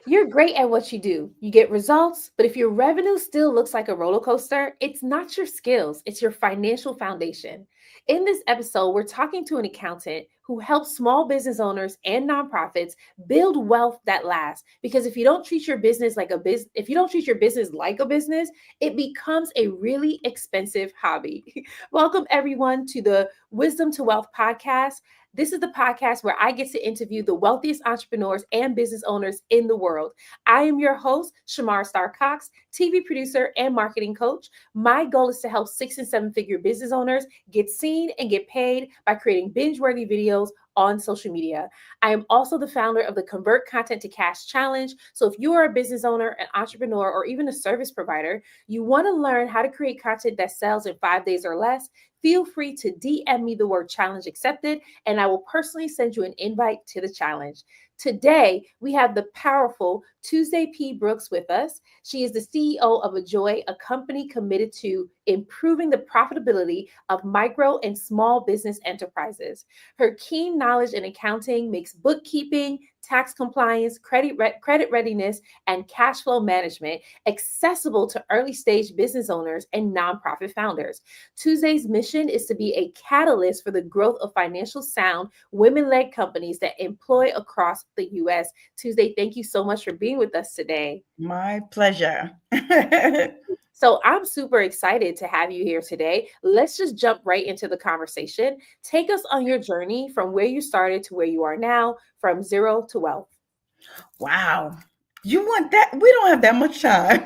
You're great at what you do. You get results, but if your revenue still looks like a roller coaster, it's not your skills, it's your financial foundation. In this episode, we're talking to an accountant who helps small business owners and nonprofits build wealth that lasts. Because if you don't treat your business like a business, if you don't treat your business like a business, it becomes a really expensive hobby. Welcome everyone to the Wisdom to Wealth podcast. This is the podcast where I get to interview the wealthiest entrepreneurs and business owners in the world. I am your host, Shamar Star Cox, TV producer and marketing coach. My goal is to help 6 and 7 figure business owners get seen and get paid by creating binge-worthy videos on social media. I am also the founder of the Convert Content to Cash Challenge. So if you are a business owner, an entrepreneur, or even a service provider, you want to learn how to create content that sells in 5 days or less, feel free to DM me the word challenge accepted, and I will personally send you an invite to the challenge. Today, we have the powerful Tuesday P. Brooks with us. She is the CEO of Ajoy, a company committed to improving the profitability of micro and small business enterprises. Her keen knowledge in accounting makes bookkeeping, tax compliance, credit readiness, and cash flow management accessible to early stage business owners and nonprofit founders. Tuesday's mission is to be a catalyst for the growth of financial sound, women led companies that employ across the US. Tuesday, thank you so much for being with us today. My pleasure. So I'm super excited to have you here today. Let's just jump right into the conversation. Take us on your journey from where you started to where you are now, from zero to wealth. Wow. You want that? We don't have that much time.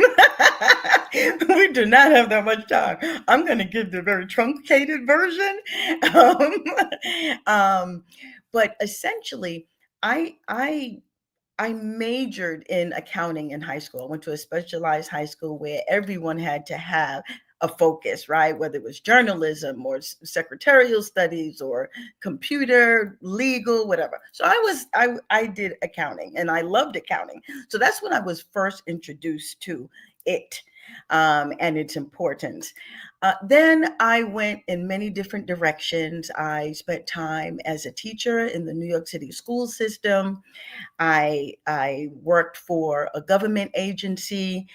We do not have that much time. I'm going to give the very truncated version. Um, um, but essentially, I I I majored in accounting in high school. I went to a specialized high school where everyone had to have a focus, right? Whether it was journalism or secretarial studies or computer, legal, whatever. So I did accounting and I loved accounting. So that's when I was first introduced to it and its importance. Then I went in many different directions. I spent time as a teacher in the New York City school system. I worked for a government agency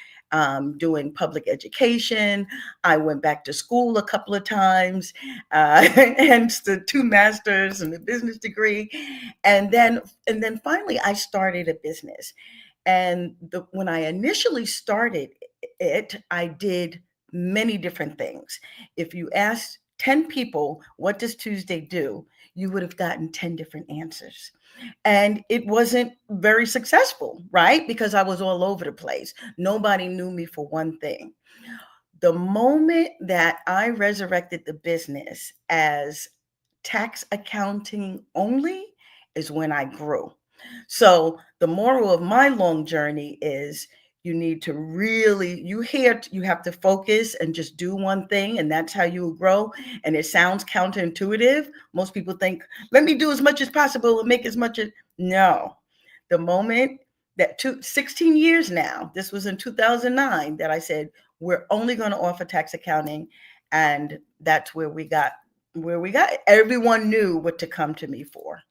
doing public education. I went back to school a couple of times, hence the two masters and the business degree. And then finally, I started a business. And when I initially started it, I did many different things. If you asked 10 people, what does Tuesday do? You would have gotten 10 different answers. And it wasn't very successful, right? Because I was all over the place. Nobody knew me for one thing. The moment that I resurrected the business as tax accounting only is when I grew. So the moral of my long journey is you need to really you have to focus and just do one thing, and that's how you will grow. And it sounds counterintuitive. Most people think, let me do as much as possible and make as much as no. The moment that 16 years now, this was in 2009 that I said, we're only going to offer tax accounting. And that's where we got it. Everyone knew what to come to me for.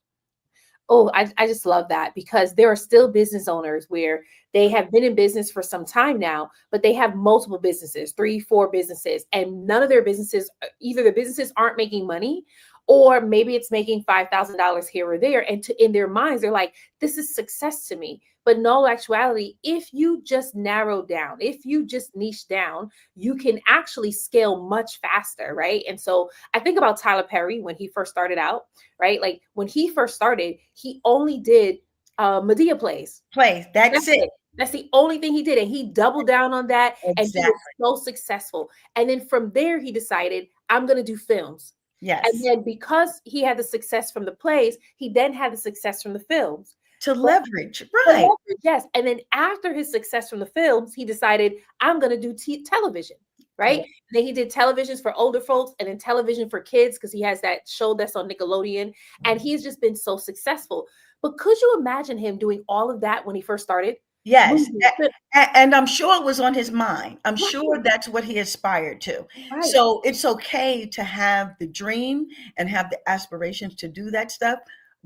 Oh, I just love that because there are still business owners where they have been in business for some time now, but they have multiple businesses, three, four businesses, and none of their businesses, either the businesses aren't making money or maybe it's making $5,000 here or there. And in their minds, they're like, this is success to me. But in all actuality, if you just narrow down, if you just niche down, you can actually scale much faster, right? And so I think about Tyler Perry when he first started out, right? Like when he first started, he only did Medea plays. Place. That's That's it. it. That's the only thing he did. And he doubled down on that and he was Exactly. so successful. And then from there, he decided, I'm going to do films. And Yes. then because he had the success from the plays, he then had the success from the films. To But leverage. the Right. leverage, yes. And then after his success from the films, he decided, I'm going to do television, right? Correct. And then he did televisions for older folks and then television for kids because he has that show that's on Nickelodeon. And he's just been so successful. But could you imagine him doing all of that when he first started? Yes. Movies, And I'm sure it was on his mind. I'm right, sure that's what he aspired to. right. So it's okay to have the dream and have the aspirations to do that stuff.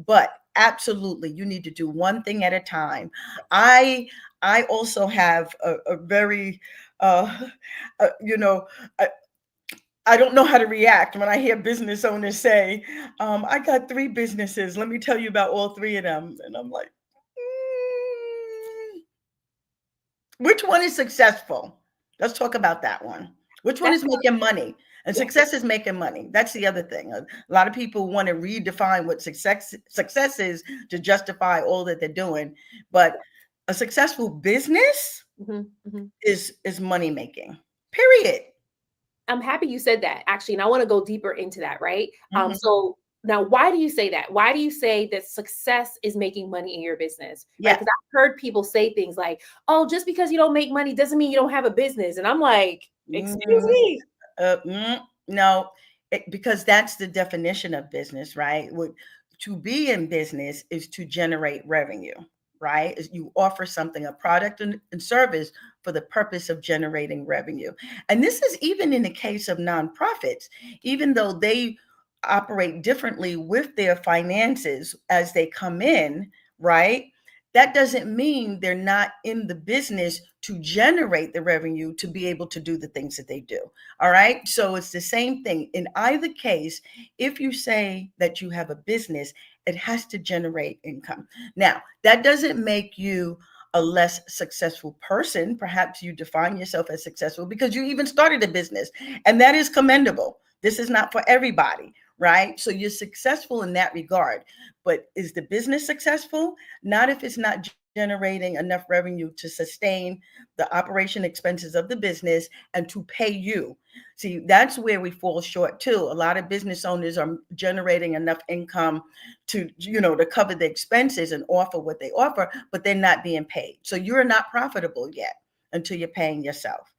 but absolutely, you need to do one thing at a time. I also have a very uh, you know, I don't know how to react when I hear business owners say, I got three businesses. Let me tell you about all three of them. And I'm like, which one is successful? Let's talk about that one. Which one That's is making money? And yeah. success is making money. That's the other thing. A lot of people want to redefine what success is to justify all that they're doing. But a successful business Mhm, mhm. is money making. Period. I'm happy you said that actually, and I want to go deeper into that, right? Mhm. So now why do you say that? Why do you say that success is making money in your business? Right? Yeah. Because I've heard people say things like, oh, just because you don't make money doesn't mean you don't have a business. And I'm like, excuse Mm, me. no, because that's the definition of business, right? To be in business is to generate revenue, right? You offer something, a product and service for the purpose of generating revenue. And this is even in the case of nonprofits, even though they operate differently with their finances as they come in, right? That doesn't mean they're not in the business to generate the revenue to be able to do the things that they do. All right. So it's the same thing. In either case, if you say that you have a business, it has to generate income. Now, that doesn't make you a less successful person. Perhaps you define yourself as successful because you even started a business, and that is commendable. This is not for everybody, right? So you're successful in that regard. But is the business successful? Not if it's not generating enough revenue to sustain the operation expenses of the business and to pay you. See, that's where we fall short too. A lot of business owners are generating enough income to cover the expenses and offer what they offer, but they're not being paid. So you're not profitable yet until you're paying yourself.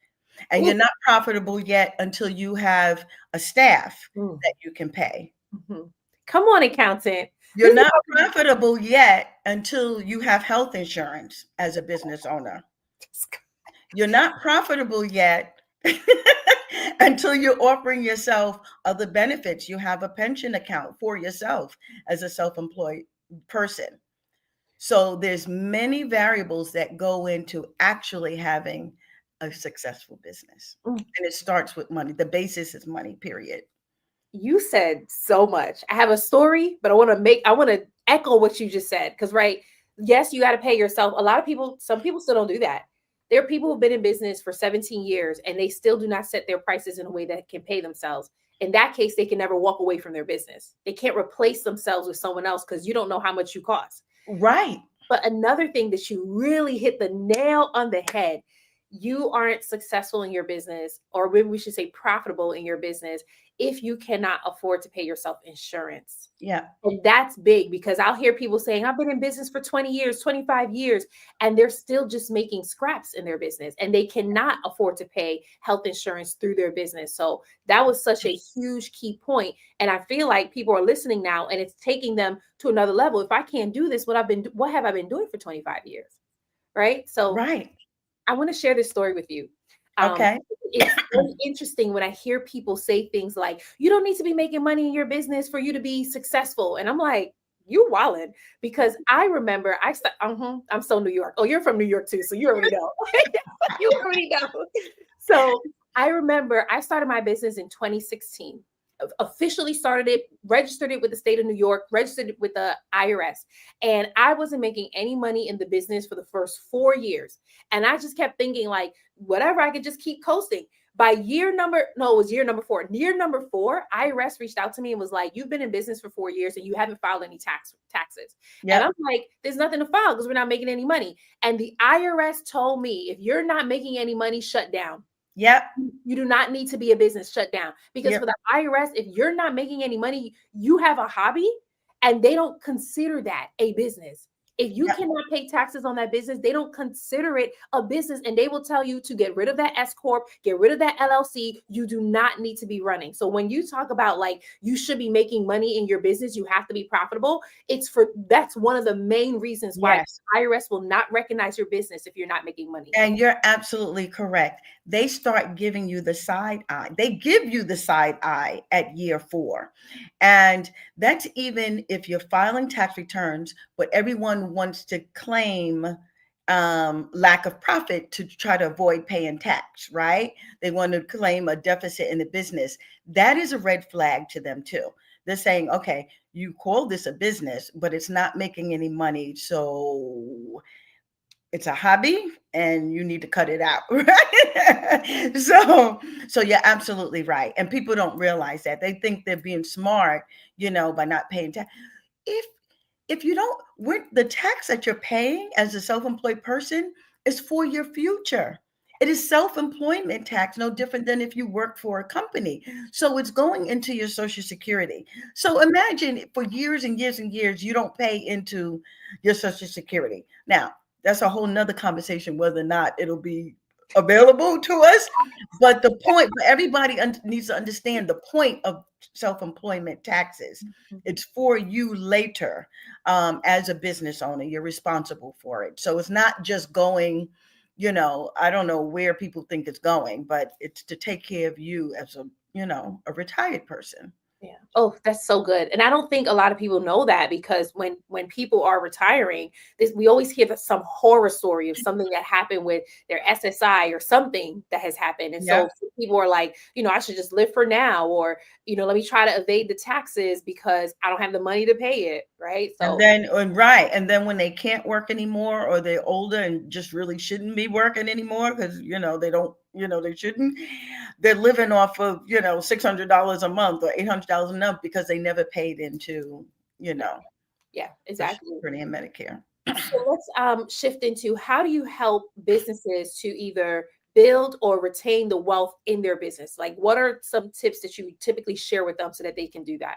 And Ooh, you're not profitable yet until you have a staff mm, that you can pay. mhm. Come on, accountant. You're This is not profitable yet until you have health insurance as a business owner. You're not profitable yet until you're offering yourself other benefits. You have a pension account for yourself as a self-employed person. So there's many variables that go into actually having a successful business. mm, And it starts with money. The basis is money, period. you said so much. I have a story, but I want to echo what you just said. Because, right, yes, you got to pay yourself. A lot of people, some people still don't do that. There are people who've been in business for 17 years and they still do not set their prices in a way that can pay themselves. In that case, they can never walk away from their business. They can't replace themselves with someone else because you don't know how much you cost. Right. But another thing that you really hit the nail on the head, you aren't successful in your business, or maybe we should say profitable in your business, if you cannot afford to pay yourself insurance. Yeah. And that's big because I'll hear people saying, I've been in business for 20 years, 25 years, and they're still just making scraps in their business and they cannot afford to pay health insurance through their business. So that was such a huge key point. And I feel like people are listening now and it's taking them to another level. If I can't do this, what have I been doing for 25 years? Right. So Right. I want to share this story with you. Um, Okay. it's really interesting when I hear people say things like, you don't need to be making money in your business for you to be successful. And I'm like, you wildin'. Because I remember I'm so New York. Oh, you're from New York too. So you already know. You already know. So I remember I started my business in 2016. Officially started it, registered it with the state of New York, registered it with the IRS. And I wasn't making any money in the business for the first 4 years. And I just kept thinking, like, whatever, I could just keep coasting. By year number, no, it was year number four. Year number four, IRS reached out to me and was like, you've been in business for 4 years and you haven't filed any taxes. And Yep. I'm like, there's nothing to file because we're not making any money. And the IRS told me, if you're not making any money, shut down. Yep. You do not need to be a business shut down because for Yep. the IRS, if you're not making any money, you have a hobby and they don't consider that a business. If you Yep. cannot pay taxes on that business, they don't consider it a business and they will tell you to get rid of that S Corp, get rid of that LLC. You do not need to be running. So when you talk about like you should be making money in your business, you have to be profitable. That's one of the main reasons why Yes. IRS will not recognize your business if you're not making money. And you're absolutely correct. they start giving you the side eye. They give you the side eye at year 4. And that's even if you're filing tax returns, but everyone wants to claim lack of profit to try to avoid paying tax, right? They want to claim a deficit in the business. That is a red flag to them too. They're saying, okay, you call this a business, but it's not making any money. So it's a hobby and you need to cut it out. Right? So you're absolutely right. And people don't realize that. They think they're being smart, by not paying tax. If if you don't, the tax that you're paying as a self-employed person is for your future. It is self-employment tax, no different than if you work for a company. So it's going into your social security. So imagine for years and years and years you don't pay into your social security. Now that's a whole nother conversation whether or not it'll be available to us. But the point, but everybody needs to understand the point of self-employment taxes. It's for you later. As a business owner, you're responsible for it. So it's not just going, I don't know where people think it's going, but it's to take care of you as a retired person. Yeah. Oh, that's so good. And I don't think a lot of people know that because when people are retiring, we always hear some horror story of something that happened with their SSI or something that has happened. And Yeah. so people are like, I should just live for now, or let me try to evade the taxes because I don't have the money to pay it, right? And So then, right. And then when they can't work anymore or they're older and just really shouldn't be working anymore because, they don't, they shouldn't, they're living off of, $600 a month or $800 a month because they never paid into, yeah, Social exactly. Security and Medicare. So let's shift into how do you help businesses to either build or retain the wealth in their business? Like, what are some tips that you typically share with them so that they can do that?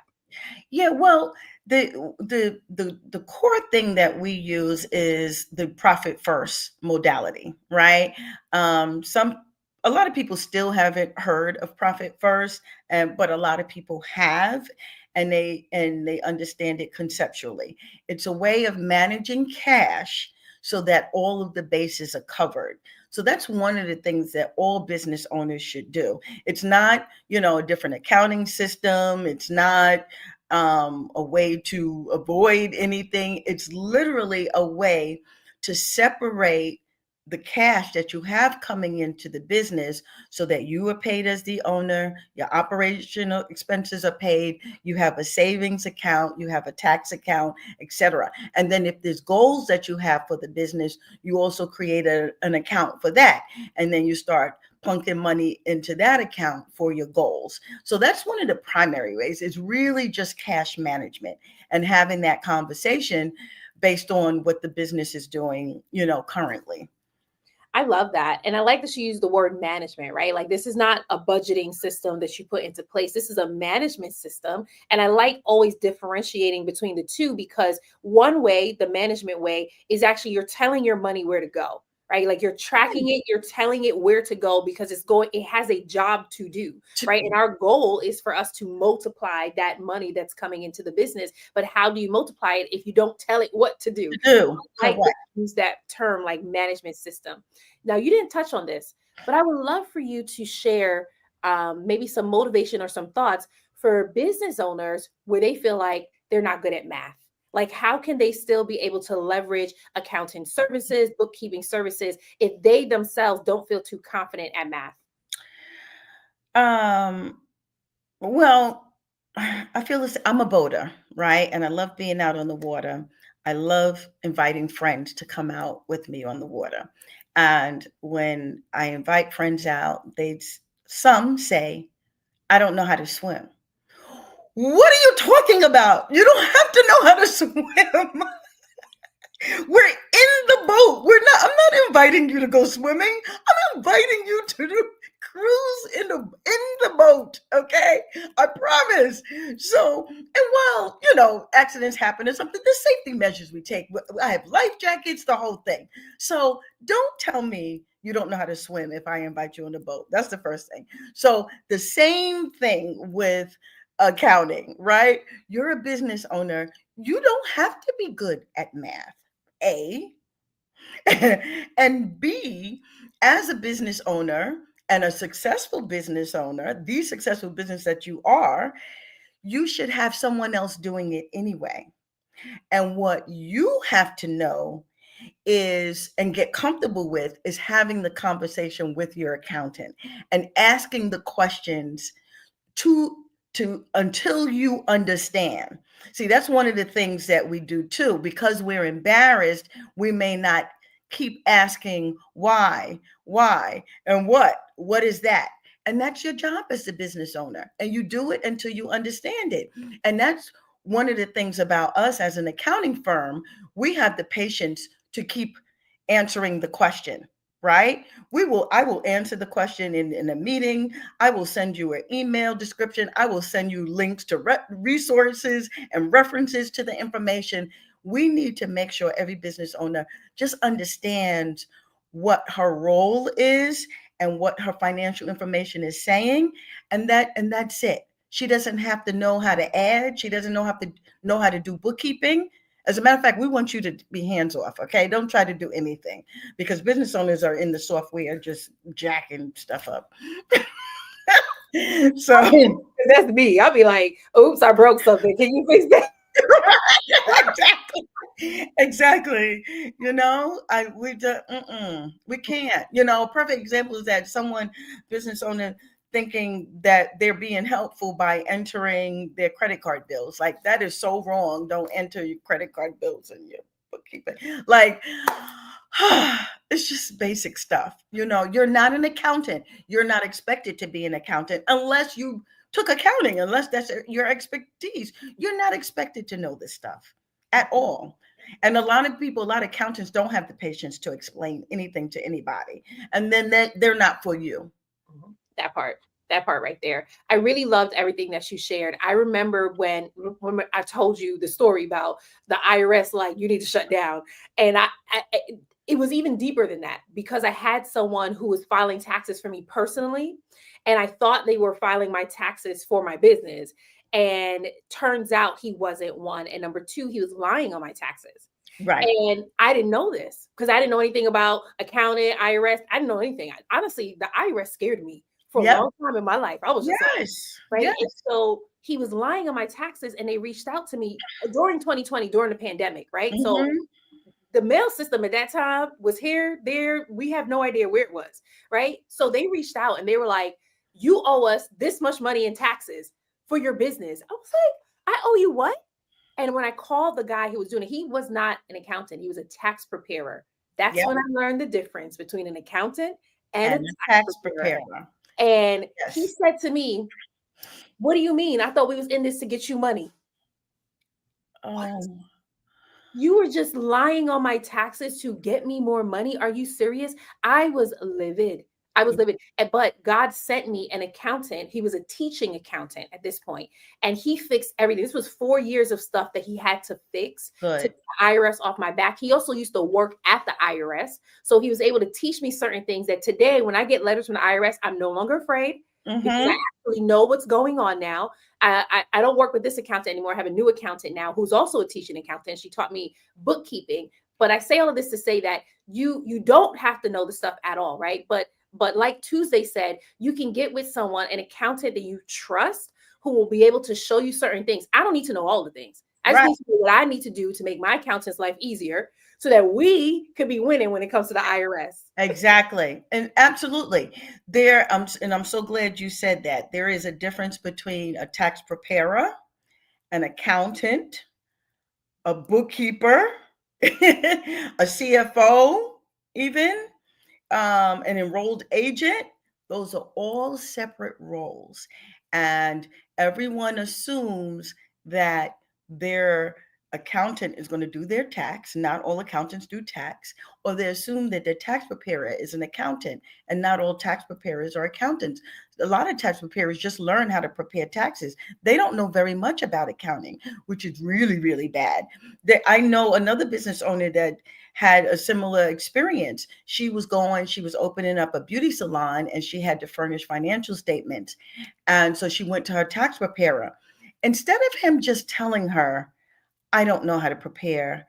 Yeah, well, the core thing that we use is the profit first modality, right? Some A lot of people still haven't heard of profit first, and but a lot of people have, and they understand it conceptually. It's a way of managing cash so that all of the bases are covered. So that's one of the things that all business owners should do. It's not, a different accounting system. It's not a way to avoid anything. It's literally a way to separate the cash that you have coming into the business so that you are paid as the owner, your operational expenses are paid, you have a savings account, you have a tax account, etc. And then if there's goals that you have for the business, you also create an account for that. And then you start plunking money into that account for your goals. So that's one of the primary ways. It's really just cash management and having that conversation based on what the business is doing, currently. I love that. And I like that you use the word management, right? Like, this is not a budgeting system that you put into place. This is a management system. And I like always differentiating between the two because one way, the management way, is actually you're telling your money where to go, right? Like, you're tracking it, you're telling it where to go because it has a job to do, right? And our goal is for us to multiply that money that's coming into the business. But how do you multiply it if you don't tell it what to do? To do I like correct. to use that term like management system. Now, you didn't touch on this, but I would love for you to share maybe some motivation or some thoughts for business owners where they feel like they're not good at math. Like, how can they still be able to leverage accounting services, bookkeeping services, if they themselves don't feel too confident at math? Um, well, I feel this. I'm a boater, right? And I love being out on the water. I love inviting friends to come out with me on the water. And when I invite friends out, some say, I don't know how to swim. What are you talking about? You don't have to know how to swim. We're in the boat. I'm not inviting you to go swimming. I'm inviting you to cruise in the boat. Okay. I promise. So, and while, accidents happen or something, the safety measures we take. I have life jackets, the whole thing. So don't tell me you don't know how to swim if I invite you on the boat. That's the first thing. So the same thing with accounting, right? You're a business owner. You don't have to be good at math. A, and B, as a business owner, And a successful business owner, the successful business that you are, you should have someone else doing it anyway. And what you have to know is and get comfortable with is having the conversation with your accountant and asking the questions to until you understand. See, that's one of the things that we do too. Because we're embarrassed, we may not keep asking why, and what is that? And that's your job as a business owner. And you do it until you understand it. And that's one of the things about us as an accounting firm. We have the patience to keep answering the question, right? I will answer the question in a meeting. I will send you an email description. I will send you links to resources and references to the information. We need to make sure every business owner just understands what her role is and what her financial information is saying, and that's it. She doesn't have to know how to add. She doesn't know how to do bookkeeping. As a matter of fact, we want you to be hands off, okay? Don't try to do anything because business owners are in the software just jacking stuff up. So That's me. I'll be like, oops, I broke something. Can you fix that? exactly. You know, we can't. You know, a perfect example is that someone business owner thinking that they're being helpful by entering their credit card bills. Like that is so wrong. Don't enter your credit card bills in your bookkeeping. Like it's just basic stuff. You know, you're not an accountant. You're not expected to be an accountant unless you took accounting, unless that's your expertise. You're not expected to know this stuff at all. And a lot of people, a lot of accountants don't have the patience to explain anything to anybody. And then they're not for you. That part. That part right there. I really loved everything that you shared. I remember when I told you the story about the IRS, like you need to shut down, and it was even deeper than that because I had someone who was filing taxes for me personally, and I thought they were filing my taxes for my business, and turns out he wasn't, one, and number two, he was lying on my taxes. Right. And I didn't know this because I didn't know anything about accounting, IRS. I didn't know anything. Honestly, the IRS scared me for a Yep. long time in my life. I was just like, Yes. right. Yes. And so he was lying on my taxes and they reached out to me during 2020, during the pandemic, right? So Mm-hmm. the mail system at that time was here, there. We have no idea where it was, right? So they reached out and they were like, you owe us this much money in taxes for your business. I was like, I owe you what? And when I called the guy who was doing it, he was not an accountant, he was a tax preparer. That's Yep. when I learned the difference between an accountant and a And a tax tax preparer. preparer. And he Yes. said to me, what do you mean? I thought we was in this to get you money. What? Oh, You were just lying on my taxes to get me more money? Are you serious? I was livid. I was livid. But God sent me an accountant. He was a teaching accountant at this point, and he fixed everything. This was 4 years of stuff that he had to fix to good. get the IRS off my back. He also used to work at the IRS. So he was able to teach me certain things that today, when I get letters from the IRS, I'm no longer afraid because I Mm-hmm. actually know what's going on now. I don't work with this accountant anymore. I have a new accountant now who's also a teaching accountant. She taught me bookkeeping. But I say all of this to say that you don't have to know the stuff at all, right? But like Tuesday said, you can get with someone, an accountant that you trust, who will be able to show you certain things. I don't need to know all the things. I just Right. need to know what I need to do to make my accountant's life easier so that we could be winning when it comes to the IRS. Exactly. And absolutely. And I'm so glad you said that. There is a difference between a tax preparer, an accountant, a bookkeeper, a CFO, even an enrolled agent. Those are all separate roles. And everyone assumes that their accountant is going to do their tax. Not all accountants do tax, or they assume that their tax preparer is an accountant, and not all tax preparers are accountants. A lot of tax preparers just learn how to prepare taxes. They don't know very much about accounting, which is really, really bad. I know another business owner that had a similar experience. She was opening up a beauty salon and she had to furnish financial statements. And so she went to her tax preparer. Instead of him just telling her, I don't know how to prepare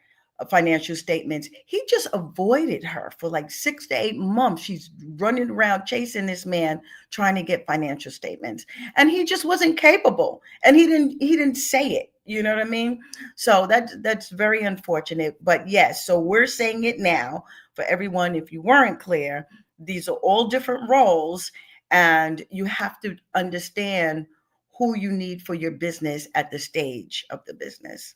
financial statements. He just avoided her for like 6 to 8 months. She's running around chasing this man trying to get financial statements, and he just wasn't capable. And he didn't say it. You know what I mean? So that's very unfortunate. But yes, so we're saying it now for everyone. If you weren't clear, these are all different roles, and you have to understand who you need for your business at the stage of the business.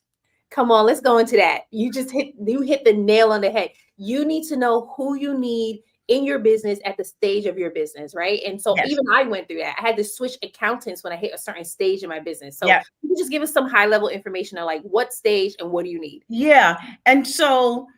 Come on, let's go into that. You hit the nail on the head. You need to know who you need in your business at the stage of your business, right? And so Yes. even I went through that. I had to switch accountants when I hit a certain stage in my business. So Yeah. you can just give us some high level information on like what stage and what do you need? Yeah. And so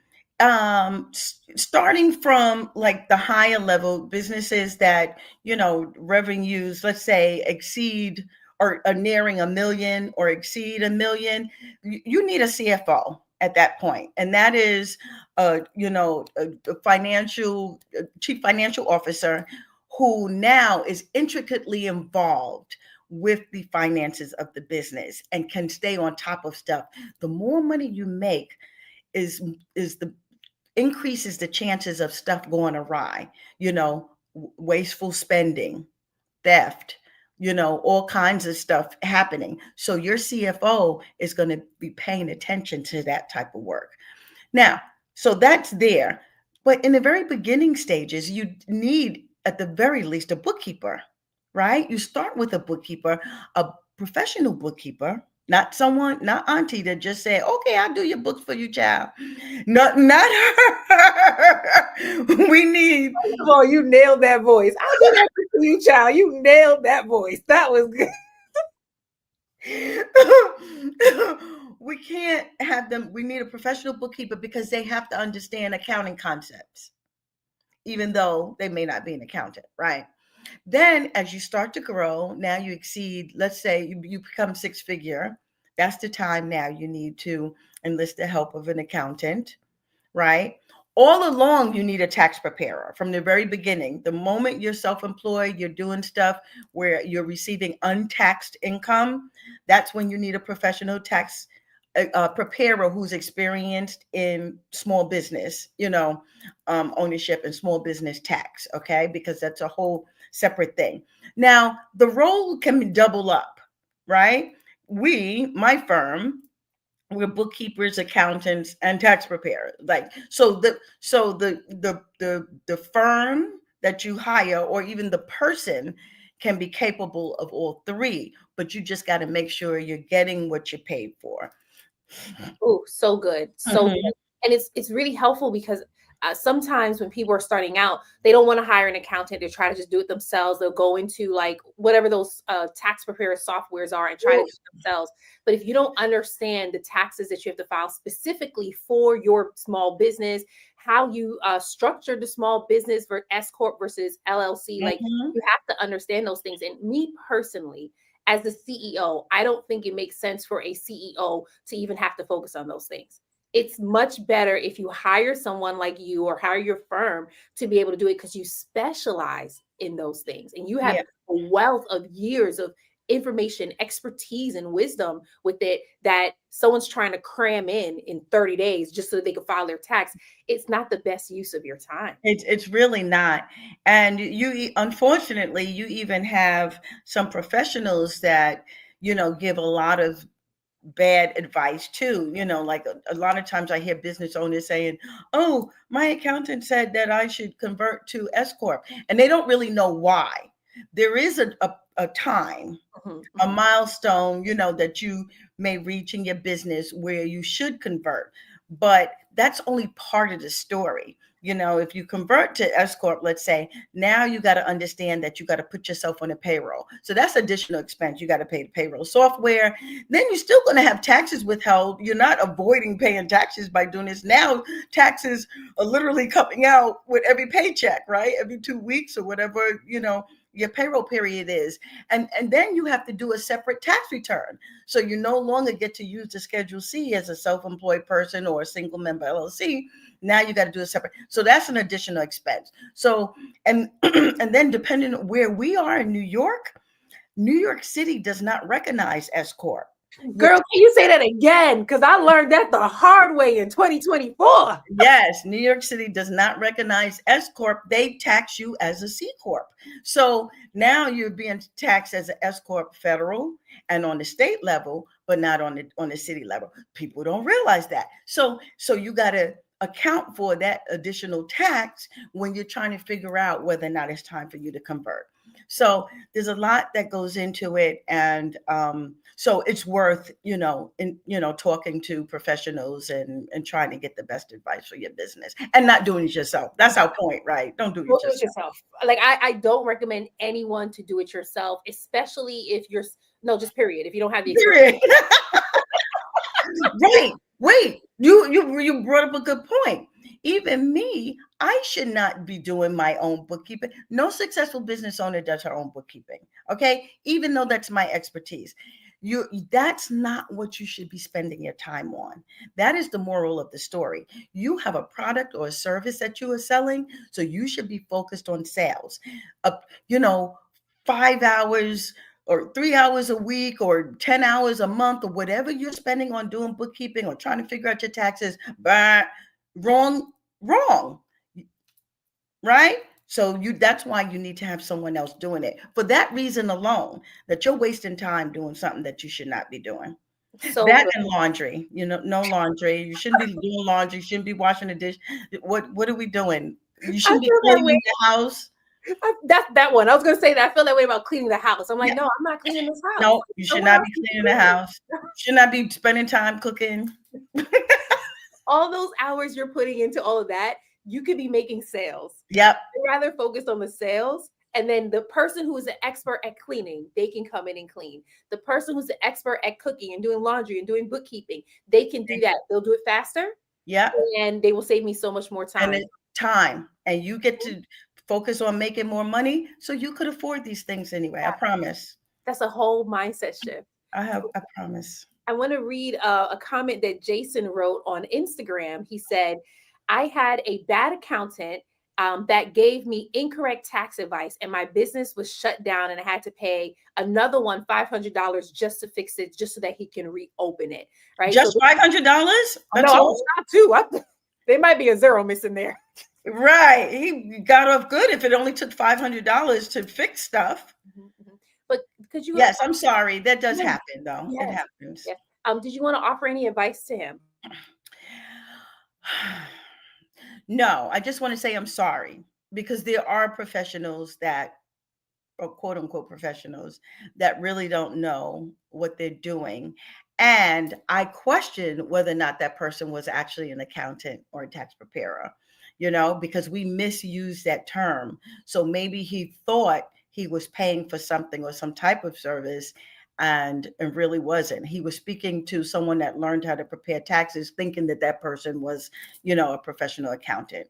starting from like the higher level businesses that, revenues, let's say, exceed or are nearing 1 million or exceed 1 million, you need a CFO at that point. And that is, a financial chief financial officer who now is intricately involved with the finances of the business and can stay on top of stuff. The more money you make is the increases the chances of stuff going awry, wasteful spending, theft, all kinds of stuff happening. So your CFO is going to be paying attention to that type of work. Now, so that's there. But in the very beginning stages, you need at the very least a bookkeeper, right? You start with a bookkeeper, a professional bookkeeper, not auntie that just say, okay, I'll do your books for you, child. Not her. We need First of all, you nailed that voice. I'll do that for you, child. You nailed that voice. That was good. we can't have them. We need a professional bookkeeper because they have to understand accounting concepts, even though they may not be an accountant, right? Then, as you start to grow, now you exceed, let's say you become 6 figure. That's the time now you need to enlist the help of an accountant, right? All along, you need a tax preparer from the very beginning. The moment you're self employed, you're doing stuff where you're receiving untaxed income, that's when you need a professional tax preparer who's experienced in small business, ownership and small business tax, okay? Because that's a whole separate thing. Now, the role can double up, right? My firm, we're bookkeepers, accountants, and tax preparers. Like the firm that you hire, or even the person, can be capable of all three, but you just got to make sure you're getting what you paid for. Oh, so good. So Mhm. good. And it's really helpful because sometimes when people are starting out, they don't want to hire an accountant. They try to just do it themselves. They'll go into like whatever those tax preparer softwares are and try to do it themselves. But if you don't understand the taxes that you have to file specifically for your small business, how you structure the small business for S corp versus LLC, like Mhm. you have to understand those things. And me personally, as the CEO, I don't think it makes sense for a CEO to even have to focus on those things. It's much better if you hire someone like you or hire your firm to be able to do it because you specialize in those things and you have Yeah. a wealth of years of information, expertise, and wisdom with it that someone's trying to cram in 30 days just so that they can file their tax. It's not the best use of your time. It's really not. And unfortunately, you even have some professionals that, give a lot of bad advice too. Like a lot of times I hear business owners saying, oh, my accountant said that I should convert to S corp, and they don't really know why. There is a time, Mhm, a mhm. milestone, that you may reach in your business where you should convert. But that's only part of the story. If you convert to S corp, let's say, now you got to understand that you got to put yourself on a payroll. So that's additional expense. You got to pay the payroll software. Then you're still going to have taxes withheld. You're not avoiding paying taxes by doing this. Now taxes are literally coming out with every paycheck, right? Every 2 weeks or whatever, your payroll period is. And then you have to do a separate tax return. So you no longer get to use the Schedule C as a self-employed person or a single member LLC. Now you got to do a separate. So that's an additional expense. So and and then depending on where we are in New York City does not recognize S corp. Girl, can you say that again? Because I learned that the hard way in 2024. Yes, New York City does not recognize S corp. They tax you as a C corp. So now you're being taxed as an S corp federal and on the state level, but not on the city level. People don't realize that. So you got to account for that additional tax when you're trying to figure out whether or not it's time for you to convert. So there's a lot that goes into it, and so it's worth talking to professionals and trying to get the best advice for your business and not doing it yourself. That's our point, right? Don't do Go it do it yourself. yourself. Like I don't recommend anyone to do it yourself, especially if you're no, just period. If you don't have the experience. Period. Right. Wait, you brought up a good point. Even me, I should not be doing my own bookkeeping. No successful business owner does her own bookkeeping. Okay, even though that's my expertise. That's not what you should be spending your time on. That is the moral of the story. You have a product or a service that you are selling, so you should be focused on sales. Uh, you know, 5 hours or 3 hours a week or 10 hours a month or whatever you're spending on doing bookkeeping or trying to figure out your taxes, but wrong, wrong, right? So that's why you need to have someone else doing it. For that reason alone, that you're wasting time doing something that you should not be doing. So That good. and laundry, no laundry. You shouldn't be doing laundry, you shouldn't be washing the dish. What are we doing? You I shouldn't be feel that way. cleaning the house. That's that one. I was gonna say that I feel that way about cleaning the house. I'm like, Yeah. no, I'm not cleaning this house. No, you should Someone not else be needs to cleaning the clean house. Should not be spending time cooking. it. All those hours you're putting into all of that, you could be making sales. Yep. I'd rather focus on the sales. And then the person who is an expert at cleaning, they can come in and clean. The person who's an expert at cooking and doing laundry and doing bookkeeping, they can do that. They'll do it faster Yep. and they will save me so much more And time. it's time. And you get to focus on making more money so you could afford these things anyway. I promise. That's a whole mindset shift. I promise. I want to read a comment that Jason wrote on Instagram. He said, I had a bad accountant that gave me incorrect tax advice, and my business was shut down, and I had to pay another one $500 just to fix it, just so that he can reopen it. Right. So, Just $500? no, That's I all? was not too. There might be a zero missing there. Right. He got off good if it only took $500 to fix stuff. Mhm, mhm. But could you? Yes, I'm sorry. That does Yes, happen, though. It yes, happens. yes. Did you want to offer any advice to him? No, I just want to say I'm sorry because there are professionals that, or quote unquote professionals, that really don't know what they're doing. And I question whether or not that person was actually an accountant or a tax preparer, because we misuse that term. So maybe he thought he was paying for something or some type of service and really wasn't. He was speaking to someone that learned how to prepare taxes, thinking that that person was, a professional accountant.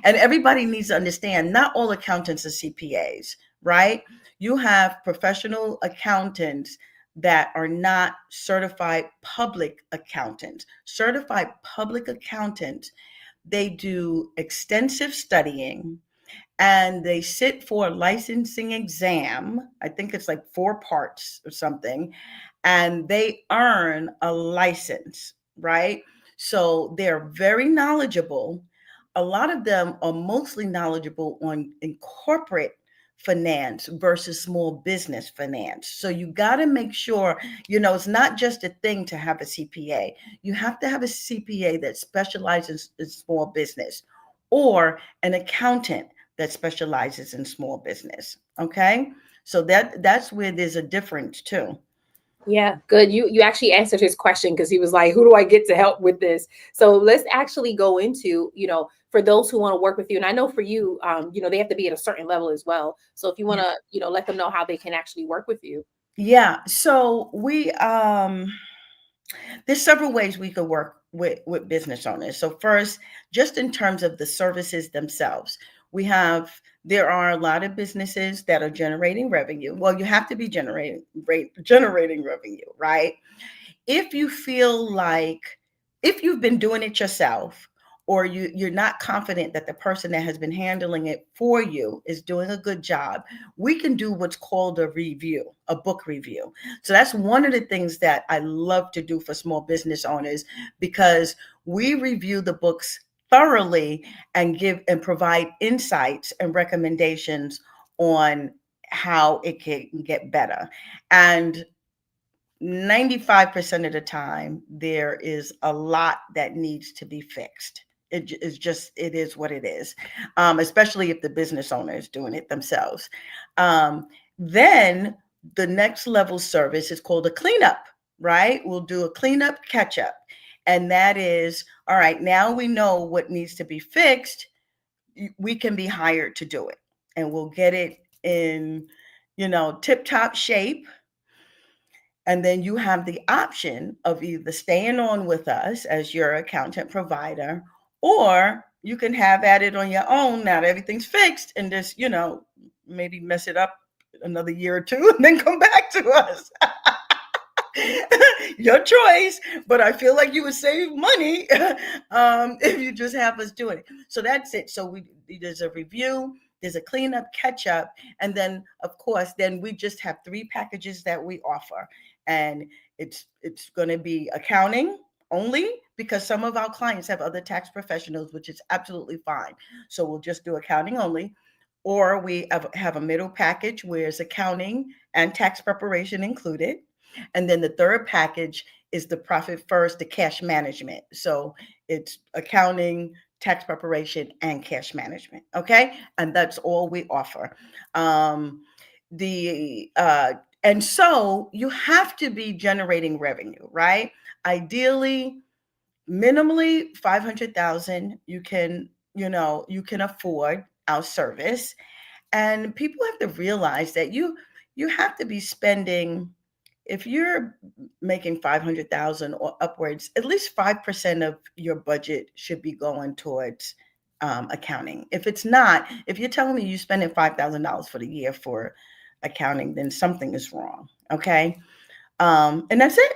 And everybody needs to understand not all accountants are CPAs, right? You have professional accountants that are not certified public accountants. Certified public accountants, they do extensive studying and they sit for a licensing exam. I think it's like 4 parts or something, and they earn a license, right? So they're very knowledgeable. A lot of them are mostly knowledgeable in corporate finance versus small business finance. So you got to make sure, it's not just a thing to have a CPA. You have to have a CPA that specializes in small business or an accountant that specializes in small business. Okay. So that's where there's a difference too. Yeah, good. You actually answered his question because he was like, "Who do I get to help with this?" So let's actually go into, for those who want to work with you, and I know for you, they have to be at a certain level as well. So if you want Yeah. to, let them know how they can actually work with you. Yeah. So there's several ways we could work with business owners. So first, just in terms of the services themselves, there are a lot of businesses that are generating revenue. Well, you have to be generating revenue, right? If you feel like if you've been doing it yourself, or you're not confident that the person that has been handling it for you is doing a good job, we can do what's called a review, a book review. So that's one of the things that I love to do for small business owners, because we review the books thoroughly and give and provide insights and recommendations on how it can get better. And 95% of the time, there is a lot that needs to be fixed. It is just, it is what it is, especially if the business owner is doing it themselves. Then the next level service is called a cleanup, right? We'll do a cleanup catch up. And that is, all right, now we know what needs to be fixed. We can be hired to do it. And we'll get it in, tip top shape. And then you have the option of either staying on with us as your accountant provider, or you can have at it on your own now that everything's fixed, and just, maybe mess it up another year or two and then come back to us. Your choice, but I feel like you would save money if you just have us do it. So that's it. So there's a review, there's a cleanup, catch up, and then of course, then we just have 3 packages that we offer, and it's going to be accounting only, because some of our clients have other tax professionals, which is absolutely fine. So we'll just do accounting only, or we have a middle package where it's accounting and tax preparation included. And then the third package is the profit first, the cash management. So it's accounting, tax preparation, and cash management. Okay. And that's all we offer. The and so you have to be generating revenue, right? Ideally, minimally 500,000. You can afford our service. And people have to realize that you have to be spending, if you're making 500,000 or upwards, at least 5% of your budget should be going towards accounting. If it's not, if you're telling me you're spending $5,000 for the year for accounting, then something is wrong. Okay. And that's it.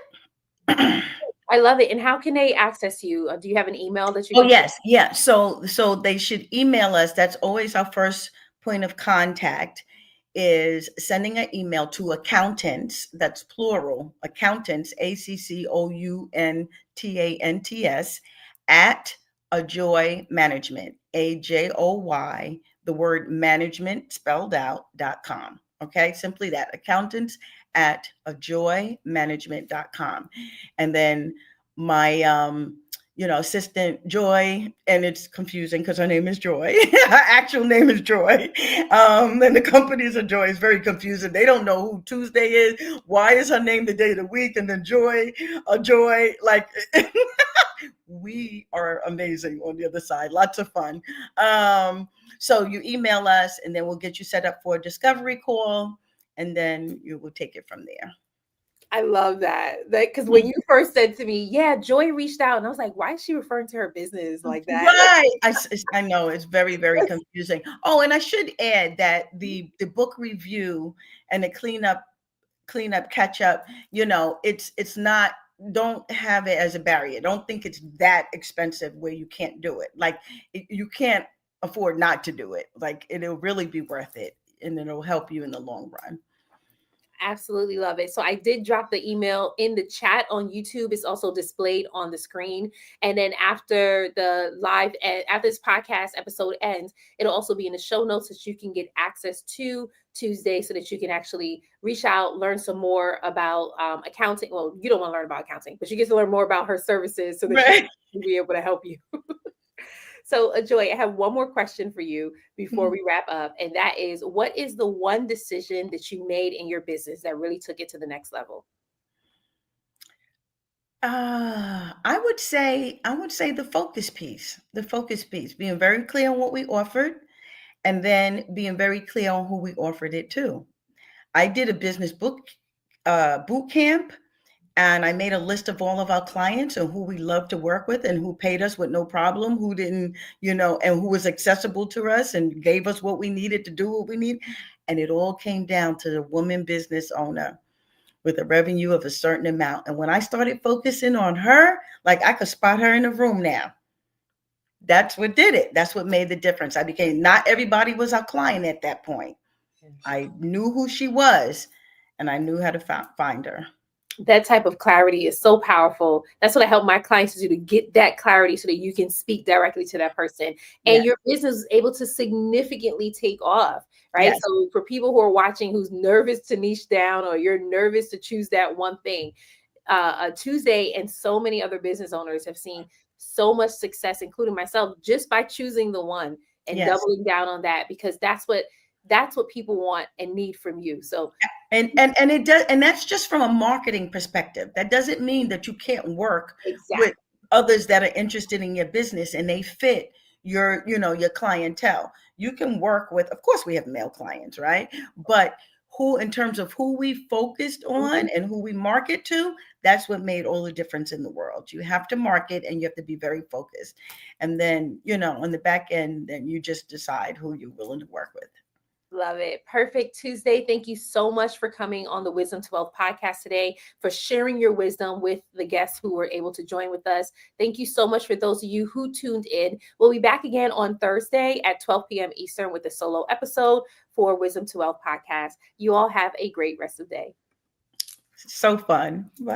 I love it. And how can they access you? Do you have an email that you Oh can share? yes, yeah. So they should email us. That's always our first point of contact, is sending an email to accountants. That's plural, accountants, ACCOUNTANTS, at Ajoy Management, AJOY, the word management spelled out.com. Okay, simply that, accountants at ajoymanagement.com. And then my assistant Joy, and it's confusing because her name is Joy. Her actual name is Joy. And the companies of Joy is very confusing. They don't know who Tuesday is. Why is her name the day of the week? And then Joy, Joy, like we are amazing on the other side. Lots of fun. So you email us, and then we'll get you set up for a discovery call, and then you will take it from there. I love that. Because when you first said to me, yeah, Joy reached out, and I was like, why is she referring to her business like that? Right. I know it's very, very confusing. Oh, and I should add that the book review and the cleanup catch up, it's not, don't have it as a barrier. Don't think it's that expensive where you can't do it. Like you can't afford not to do it. Like it'll really be worth it, and it'll help you in the long run. Absolutely love it. So I did drop the email in the chat on YouTube. It's also displayed on the screen. And then after the live, after this podcast episode ends, it'll also be in the show notes that you can get access to Tuesday, so that you can actually reach out, learn some more about accounting. Well, you don't want to learn about accounting, but you get to learn more about her services so that she Right. can be able to help you. So, Joy, I have one more question for you before we wrap up. And that is, what is the one decision that you made in your business that really took it to the next level? I would say the focus piece, being very clear on what we offered, and then being very clear on who we offered it to. I did a business boot camp, and I made a list of all of our clients and who we love to work with and who paid us with no problem, who didn't, and who was accessible to us and gave us what we needed to do what we need. And it all came down to the woman business owner with a revenue of a certain amount. And when I started focusing on her, like I could spot her in the room now. That's what did it. That's what made the difference. I became, not everybody was our client at that point. I knew who she was and I knew how to find her. That type of clarity is so powerful. That's what I help my clients to do, to get that clarity so that you can speak directly to that person and Yes. your business is able to significantly take off, right? Yes. So for people who are watching who's nervous to niche down or you're nervous to choose that one thing, Tuesday and so many other business owners have seen so much success, including myself, just by choosing the one and Yes. doubling down on that, because that's what people want and need from you. So And it does, and that's just from a marketing perspective. That doesn't mean that you can't work with exactly. others that are interested in your business and they fit your, your clientele. You can work with, of course we have male clients, right? But who, in terms of who we focused on and who we market to, that's what made all the difference in the world. You have to market and you have to be very focused. And then, on the back end, then you just decide who you're willing to work with. Love it. Perfect Tuesday. Thank you so much for coming on the Wisdom to Wealth podcast today, for sharing your wisdom with the guests who were able to join with us. Thank you so much for those of you who tuned in. We'll be back again on Thursday at 12 p.m. Eastern with a solo episode for Wisdom to Wealth podcast. You all have a great rest of the day. So fun. Bye.